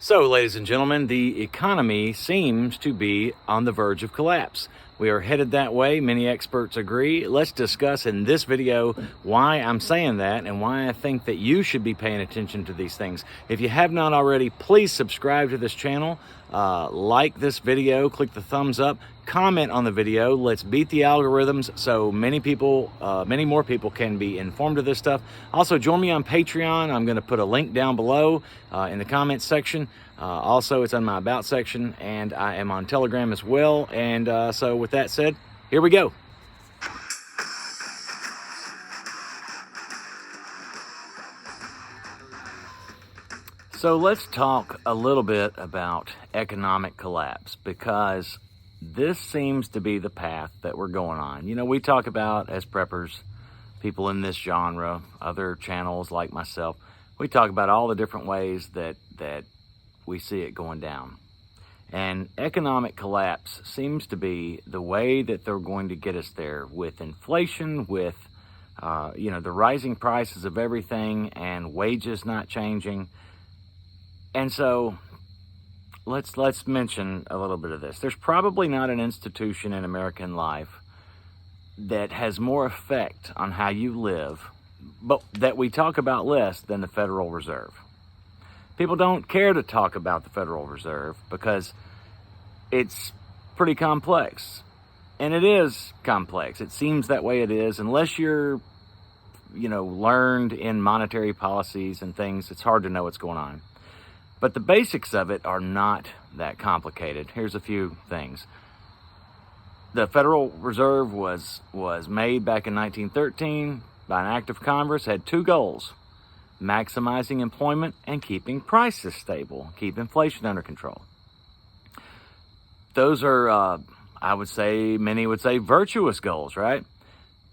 So, ladies and gentlemen, the economy seems to be on the verge of collapse. We are headed that way. Many experts agree. Let's discuss in this video why I'm saying that and why I think that you should be paying attention to these things. If you have not already, please subscribe to this channel, like this video, click the thumbs up, comment on the video. Let's beat the algorithms so many more people can be informed of this stuff. Also, join me on Patreon. I'm going to put a link down below in the comments section. Also, it's on my About section, and I am on Telegram as well. And so with that said, here we go. So let's talk a little bit about economic collapse, because this seems to be the path that we're going on. You know, we talk about, as preppers, people in this genre, other channels like myself, we talk about all the different ways that we see it going down. And economic collapse seems to be the way that they're going to get us there, with inflation, with the rising prices of everything and wages not changing. And so let's mention a little bit of this. There's probably not an institution in American life that has more effect on how you live, but that we talk about less than the Federal Reserve. People don't care to talk about the Federal Reserve because it's pretty complex. And it is complex. It seems that way it is. Unless you're, learned in monetary policies and things, it's hard to know what's going on. But the basics of it are not that complicated. Here's a few things. The Federal Reserve was made back in 1913 by an act of Congress, had two goals: maximizing employment and keeping prices stable, keep inflation under control. Those are, many would say virtuous goals, right?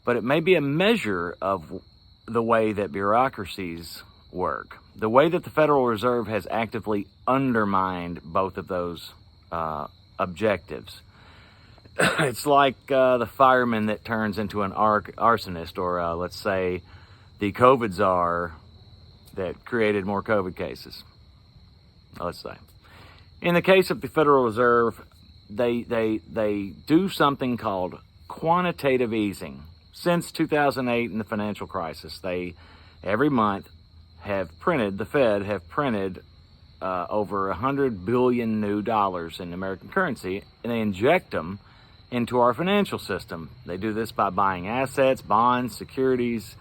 But it may be a measure of the way that bureaucracies work. The way that the Federal Reserve has actively undermined both of those objectives. It's like the fireman that turns into an arsonist, or let's say the COVID czar that created more COVID cases, let's say. In the case of the Federal Reserve, they do something called quantitative easing. Since 2008 in the financial crisis, they every month the Fed have printed over 100 billion new dollars in American currency, and they inject them into our financial system. They do this by buying assets, bonds, securities,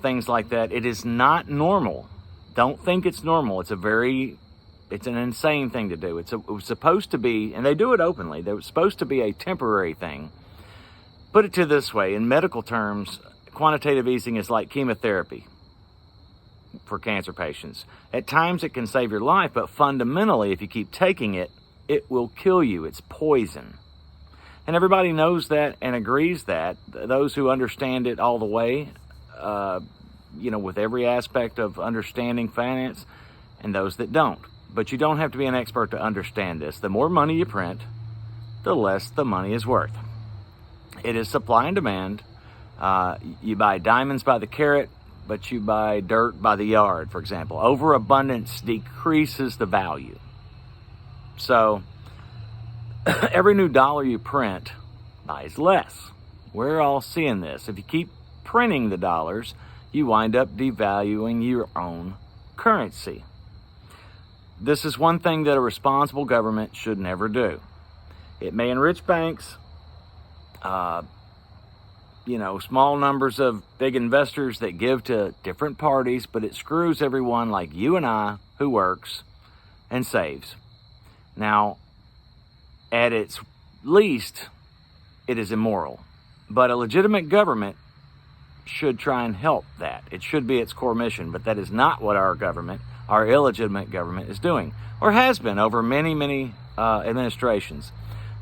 things like that. It is not normal. Don't think it's normal. It's an insane thing to do. It was supposed to be, and they do it openly, it was supposed to be a temporary thing. Put it to this way, in medical terms, quantitative easing is like chemotherapy for cancer patients. At times it can save your life, but fundamentally, if you keep taking it, it will kill you. It's poison. And everybody knows that and agrees that. Those who understand it all the way, with every aspect of understanding finance, and those that don't. But you don't have to be an expert to understand this. The more money you print, the less the money is worth. It is supply and demand. You buy diamonds by the carat, but you buy dirt by the yard, for example. Overabundance decreases the value. So every new dollar you print buys less. We're all seeing this. If you keep printing the dollars, you wind up devaluing your own currency. This is one thing that a responsible government should never do. It may enrich banks, small numbers of big investors that give to different parties, but it screws everyone like you and I who works and saves. Now, at its least, it is immoral. But a legitimate government should try and help that. It should be its core mission, but that is not what our illegitimate government is doing, or has been over many, many administrations.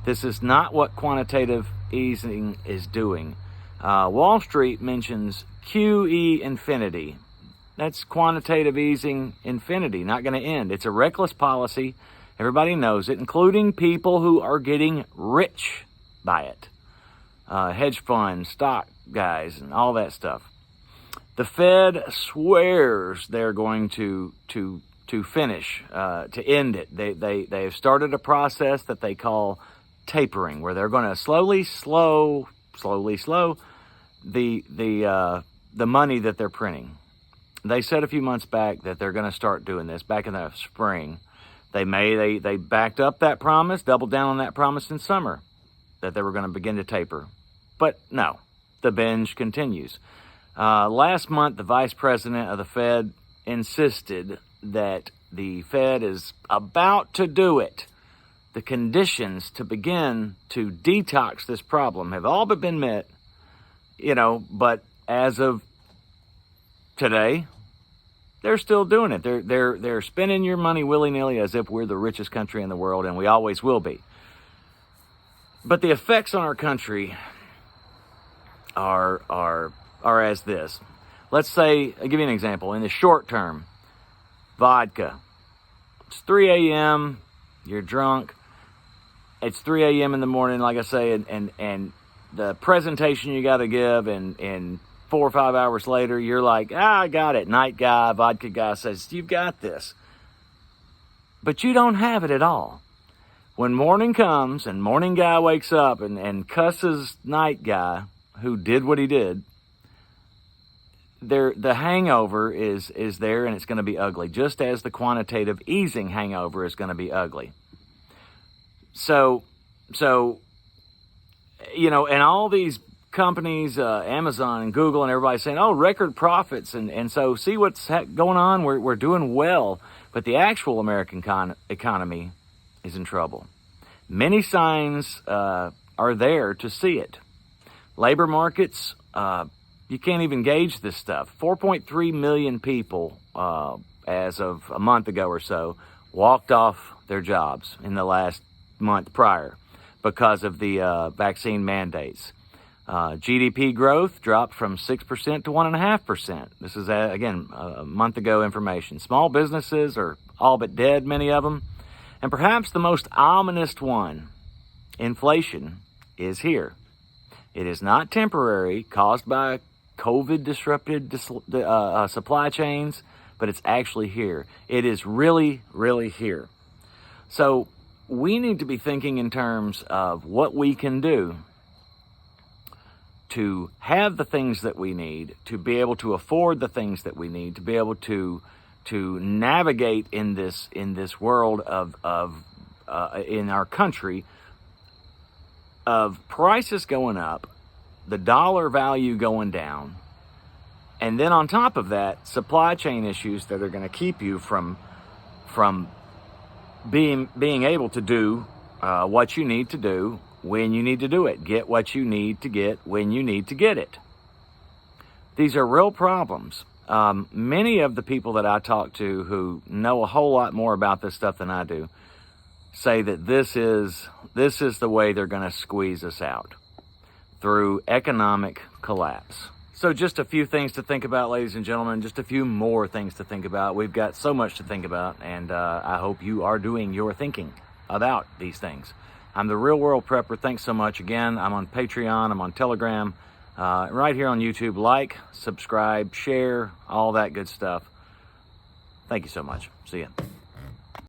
This is not what quantitative easing is doing. Wall Street mentions QE infinity. That's quantitative easing infinity, not going to end. It's a reckless policy. Everybody knows it, including people who are getting rich by it. Hedge funds, stock guys, and all that stuff. The Fed swears they're going to to finish, to end it. They have started a process that they call tapering, where they're going to slowly slow the money that they're printing. They said a few months back that they're going to start doing this back in the spring. They backed up that promise, doubled down on that promise in summer, that they were going to begin to taper. But no, the binge continues. Last month, the vice president of the Fed insisted that the Fed is about to do it. The conditions to begin to detox this problem have all but been met, but as of today, they're still doing it. They're spending your money willy-nilly as if we're the richest country in the world, and we always will be. But the effects on our country are as this. Let's say, I'll give you an example. In the short term, vodka. It's 3 a.m., you're drunk. It's 3 a.m. in the morning, like I say, and the presentation you got to give, and 4 or 5 hours later, you're like, I got it. Night guy, vodka guy says, you've got this. But you don't have it at all. When morning comes and morning guy wakes up and cusses night guy who did what he did, the hangover is there, and it's going to be ugly, just as the quantitative easing hangover is going to be ugly. So, and all these companies, Amazon and Google and everybody saying, oh, record profits. And so see what's going on. We're doing well, but the actual American economy is in trouble. Many signs are there to see it. Labor markets, you can't even gauge this stuff. 4.3 million people, as of a month ago or so, walked off their jobs in the last month prior because of the vaccine mandates. GDP growth dropped from 6% to 1.5%. This is, again, a month ago information. Small businesses are all but dead, many of them. And perhaps the most ominous one, inflation, is here. It is not temporary, caused by COVID-disrupted supply chains, but it's actually here. It is really, really here. So we need to be thinking in terms of what we can do to have the things that we need, to be able to afford the things that we need, to be able to navigate in this world of in our country of prices going up, the dollar value going down, and then on top of that, supply chain issues that are going to keep you from being able to do what you need to do when you need to do it. Get what you need to get when you need to get it. These are real problems. Many of the people that I talk to who know a whole lot more about this stuff than I do say that this is the way they're going to squeeze us out, through economic collapse. So just a few things to think about, ladies and gentlemen, just a few more things to think about. We've got so much to think about, and I hope you are doing your thinking about these things. I'm the Real World Prepper. Thanks so much. Again, I'm on Patreon, I'm on Telegram, right here on YouTube. Like, subscribe, share, all that good stuff. Thank you so much. See ya.